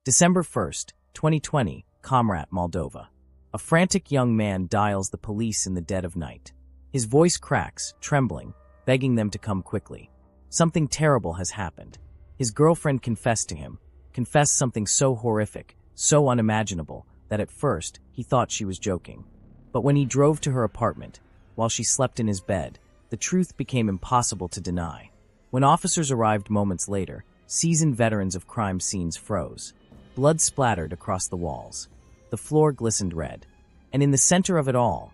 December 1st, 2020, Comrat, Moldova. A frantic young man dials the police in the dead of night. His voice cracks, trembling, begging them to come quickly. Something terrible has happened. His girlfriend confessed to him, confessed something so horrific, so unimaginable, that at first he thought she was joking. But when he drove to her apartment, while she slept in his bed, the truth became impossible to deny. When officers arrived moments later, seasoned veterans of crime scenes froze. Blood splattered across the walls. The floor glistened red. And in the center of it all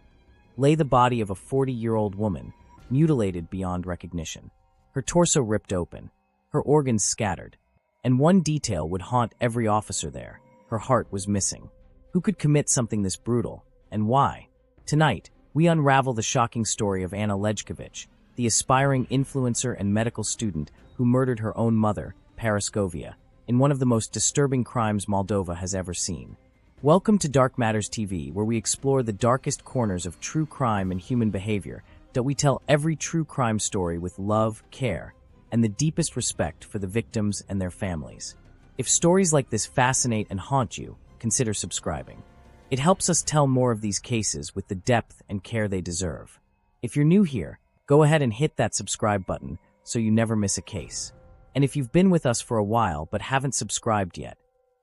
lay the body of a 40-year-old woman, mutilated beyond recognition. Her torso ripped open, her organs scattered. And one detail would haunt every officer there: her heart was missing. Who could commit something this brutal, and why? Tonight, we unravel the shocking story of Anna Lejkovich, the aspiring influencer and medical student who murdered her own mother, Parascovia, in one of the most disturbing crimes Moldova has ever seen. Welcome to Dark Matters TV, where we explore the darkest corners of true crime and human behavior, that we tell every true crime story with love, care, and the deepest respect for the victims and their families. If stories like this fascinate and haunt you, consider subscribing. It helps us tell more of these cases with the depth and care they deserve. If you're new here, go ahead and hit that subscribe button so you never miss a case. And if you've been with us for a while but haven't subscribed yet,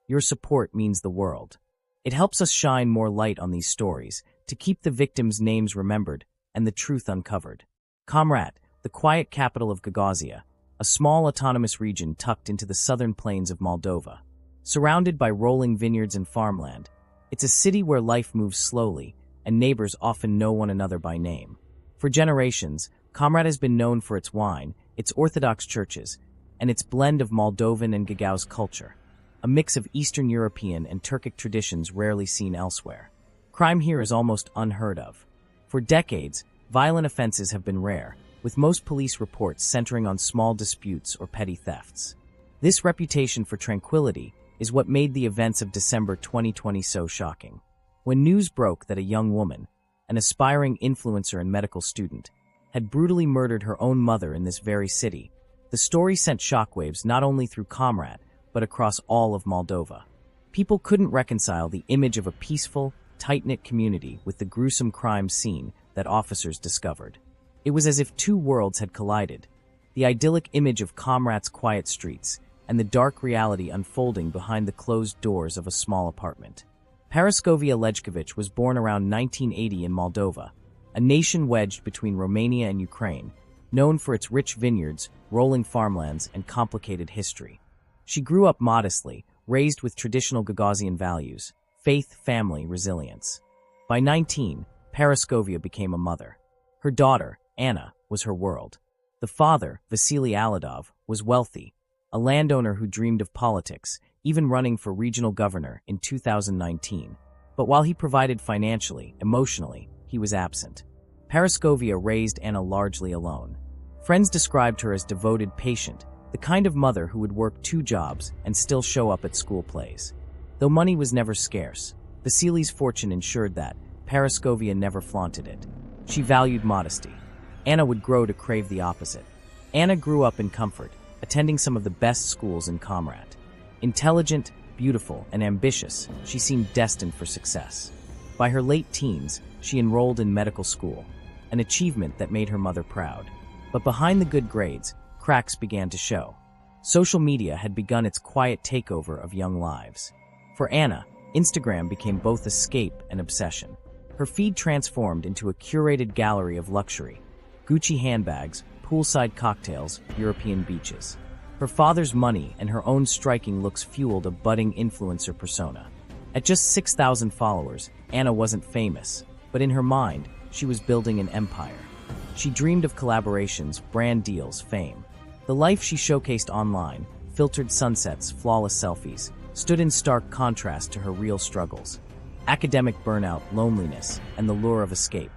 your support means the world. It helps us shine more light on these stories, to keep the victims' names remembered and the truth uncovered. Comrat, the quiet capital of Gagauzia, a small autonomous region tucked into the southern plains of Moldova. Surrounded by rolling vineyards and farmland, it's a city where life moves slowly and neighbors often know one another by name. For generations, Comrat has been known for its wine, its Orthodox churches, and its blend of Moldovan and Gagauz culture, a mix of Eastern European and Turkic traditions rarely seen elsewhere. Crime here is almost unheard of. For decades, violent offenses have been rare, with most police reports centering on small disputes or petty thefts. This reputation for tranquility is what made the events of December 2020 so shocking. When news broke that a young woman, an aspiring influencer and medical student, had brutally murdered her own mother in this very city, the story sent shockwaves not only through Comrat, but across all of Moldova. People couldn't reconcile the image of a peaceful, tight-knit community with the gruesome crime scene that officers discovered. It was as if two worlds had collided: the idyllic image of Comrat's quiet streets and the dark reality unfolding behind the closed doors of a small apartment. Parascovia Lejkovich was born around 1980 in Moldova, a nation wedged between Romania and Ukraine, known for its rich vineyards, rolling farmlands, and complicated history. She grew up modestly, raised with traditional Gagauzian values: faith, family, resilience. By 19, Parascovia became a mother. Her daughter, Anna, was her world. The father, Vasily Aladov, was wealthy, a landowner who dreamed of politics, even running for regional governor in 2019. But while he provided financially, emotionally, he was absent. Parascovia raised Anna largely alone. Friends described her as devoted, patient, the kind of mother who would work 2 jobs and still show up at school plays. Though money was never scarce, Vasily's fortune ensured that Parascovia never flaunted it. She valued modesty. Anna would grow to crave the opposite. Anna grew up in comfort, attending some of the best schools in Comrat. Intelligent, beautiful, and ambitious, she seemed destined for success. By her late teens, she enrolled in medical school, an achievement that made her mother proud. But behind the good grades, cracks began to show. Social media had begun its quiet takeover of young lives. For Anna, Instagram became both escape and obsession. Her feed transformed into a curated gallery of luxury: Gucci handbags, poolside cocktails, European beaches. Her father's money and her own striking looks fueled a budding influencer persona. At just 6,000 followers, Anna wasn't famous, but in her mind, she was building an empire. She dreamed of collaborations, brand deals, fame. The life she showcased online, filtered sunsets, flawless selfies, stood in stark contrast to her real struggles: academic burnout, loneliness, and the lure of escape.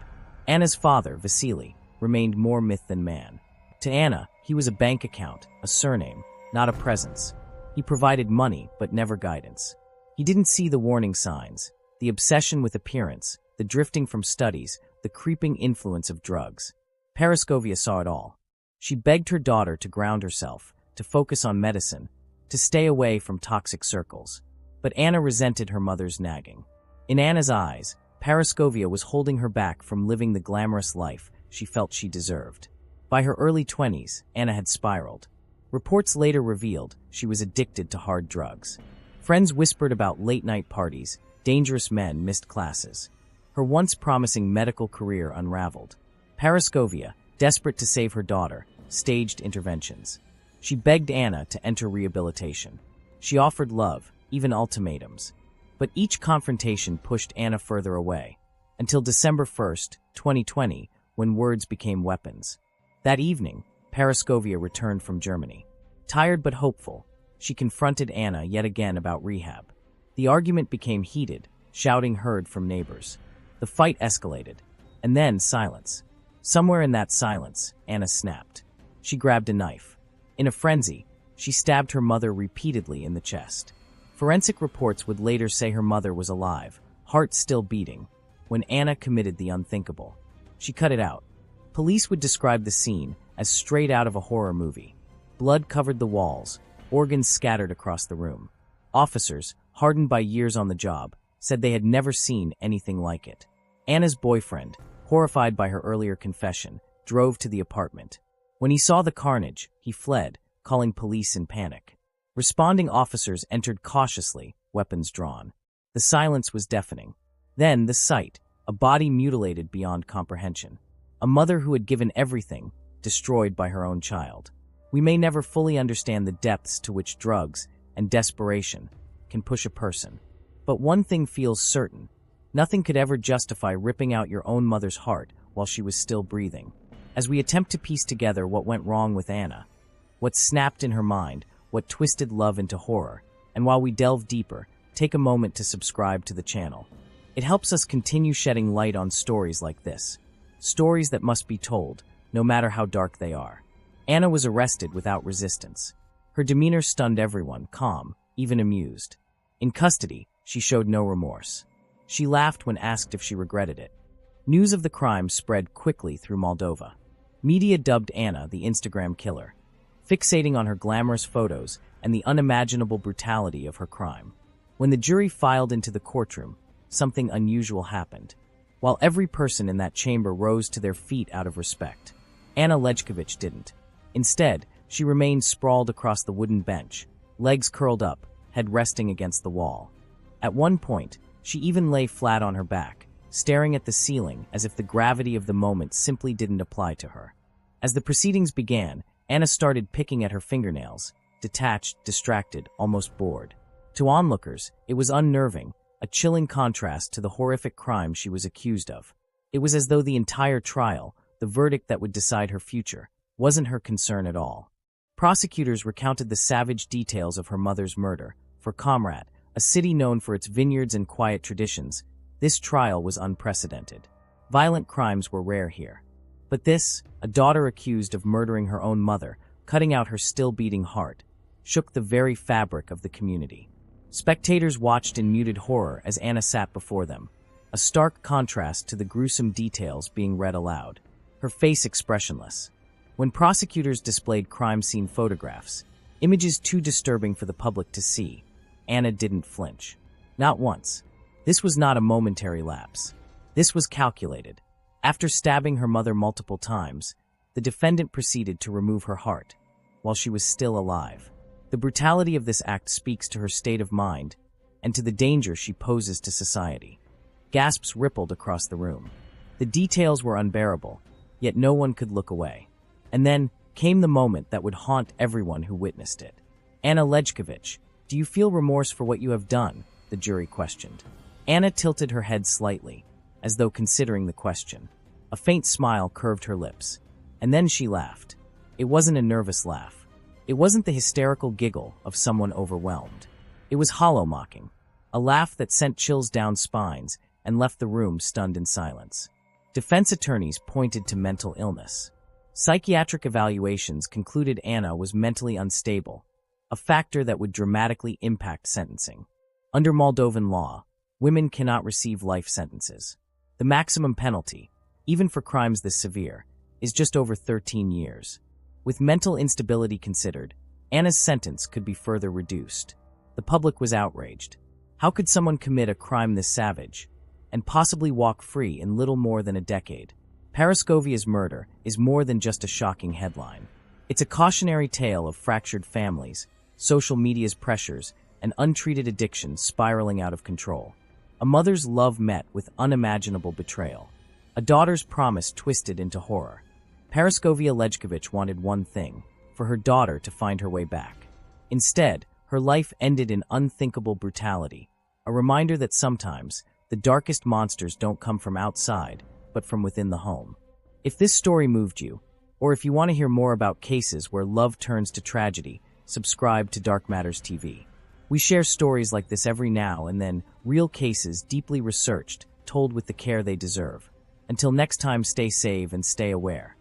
Anna's father, Vasily, remained more myth than man. To Anna, he was a bank account, a surname, not a presence. He provided money, but never guidance. He didn't see the warning signs: the obsession with appearance, the drifting from studies, the creeping influence of drugs. Parascovia saw it all. She begged her daughter to ground herself, to focus on medicine, to stay away from toxic circles. But Anna resented her mother's nagging. In Anna's eyes, Parascovia was holding her back from living the glamorous life she felt she deserved. By her early 20s, Anna had spiraled. Reports later revealed she was addicted to hard drugs. Friends whispered about late-night parties, dangerous men missed classes. Her once promising medical career unraveled. Parascovia, desperate to save her daughter, staged interventions. She begged Anna to enter rehabilitation. She offered love, even ultimatums. But each confrontation pushed Anna further away, until December 1st, 2020, when words became weapons. That evening, Parascovia returned from Germany. Tired but hopeful, she confronted Anna yet again about rehab. The argument became heated, shouting heard from neighbors. The fight escalated, and then silence. Somewhere in that silence, Anna snapped. She grabbed a knife. In a frenzy, she stabbed her mother repeatedly in the chest. Forensic reports would later say her mother was alive, heart still beating, when Anna committed the unthinkable. She cut it out. Police would describe the scene as straight out of a horror movie. Blood covered the walls, organs scattered across the room. Officers, hardened by years on the job, said they had never seen anything like it. Anna's boyfriend, horrified by her earlier confession, drove to the apartment. When he saw the carnage, he fled, calling police in panic. Responding officers entered cautiously, weapons drawn. The silence was deafening. Then the sight, a body mutilated beyond comprehension. A mother who had given everything, destroyed by her own child. We may never fully understand the depths to which drugs and desperation can push a person. But one thing feels certain. Nothing could ever justify ripping out your own mother's heart while she was still breathing. As we attempt to piece together what went wrong with Anna, what snapped in her mind, what twisted love into horror, and while we delve deeper, take a moment to subscribe to the channel. It helps us continue shedding light on stories like this. Stories that must be told, no matter how dark they are. Anna was arrested without resistance. Her demeanor stunned everyone, calm, even amused. In custody, she showed no remorse. She laughed when asked if she regretted it. News of the crime spread quickly through Moldova. Media dubbed Anna the Instagram killer, fixating on her glamorous photos and the unimaginable brutality of her crime. When the jury filed into the courtroom, something unusual happened. While every person in that chamber rose to their feet out of respect, Anna Lejkovich didn't. Instead, she remained sprawled across the wooden bench, legs curled up, head resting against the wall. At one point, she even lay flat on her back, staring at the ceiling as if the gravity of the moment simply didn't apply to her. As the proceedings began, Anna started picking at her fingernails, detached, distracted, almost bored. To onlookers, it was unnerving, a chilling contrast to the horrific crime she was accused of. It was as though the entire trial, the verdict that would decide her future, wasn't her concern at all. Prosecutors recounted the savage details of her mother's murder. For Comrat, a city known for its vineyards and quiet traditions, this trial was unprecedented. Violent crimes were rare here. But this, a daughter accused of murdering her own mother, cutting out her still-beating heart, shook the very fabric of the community. Spectators watched in muted horror as Anna sat before them, a stark contrast to the gruesome details being read aloud, her face expressionless. When prosecutors displayed crime scene photographs, images too disturbing for the public to see, Anna didn't flinch. Not once. This was not a momentary lapse. This was calculated. After stabbing her mother multiple times, the defendant proceeded to remove her heart, while she was still alive. The brutality of this act speaks to her state of mind and to the danger she poses to society. Gasps rippled across the room. The details were unbearable, yet no one could look away. And then came the moment that would haunt everyone who witnessed it. Anna Lejkovich, do you feel remorse for what you have done? The jury questioned. Anna tilted her head slightly, as though considering the question. A faint smile curved her lips, and then she laughed. It wasn't a nervous laugh. It wasn't the hysterical giggle of someone overwhelmed. It was hollow mocking, a laugh that sent chills down spines and left the room stunned in silence. Defense attorneys pointed to mental illness. Psychiatric evaluations concluded Anna was mentally unstable, a factor that would dramatically impact sentencing. Under Moldovan law, women cannot receive life sentences. The maximum penalty, even for crimes this severe, is just over 13 years. With mental instability considered, Anna's sentence could be further reduced. The public was outraged. How could someone commit a crime this savage and possibly walk free in little more than a decade? Parascovia's murder is more than just a shocking headline. It's a cautionary tale of fractured families, social media's pressures, and untreated addictions spiraling out of control. A mother's love met with unimaginable betrayal. A daughter's promise twisted into horror. Parascovia Lejkovich wanted one thing: for her daughter to find her way back. Instead, her life ended in unthinkable brutality, a reminder that sometimes the darkest monsters don't come from outside, but from within the home. If this story moved you, or if you want to hear more about cases where love turns to tragedy, subscribe to Dark Matters TV. We share stories like this every now and then, real cases deeply researched, told with the care they deserve. Until next time, stay safe and stay aware.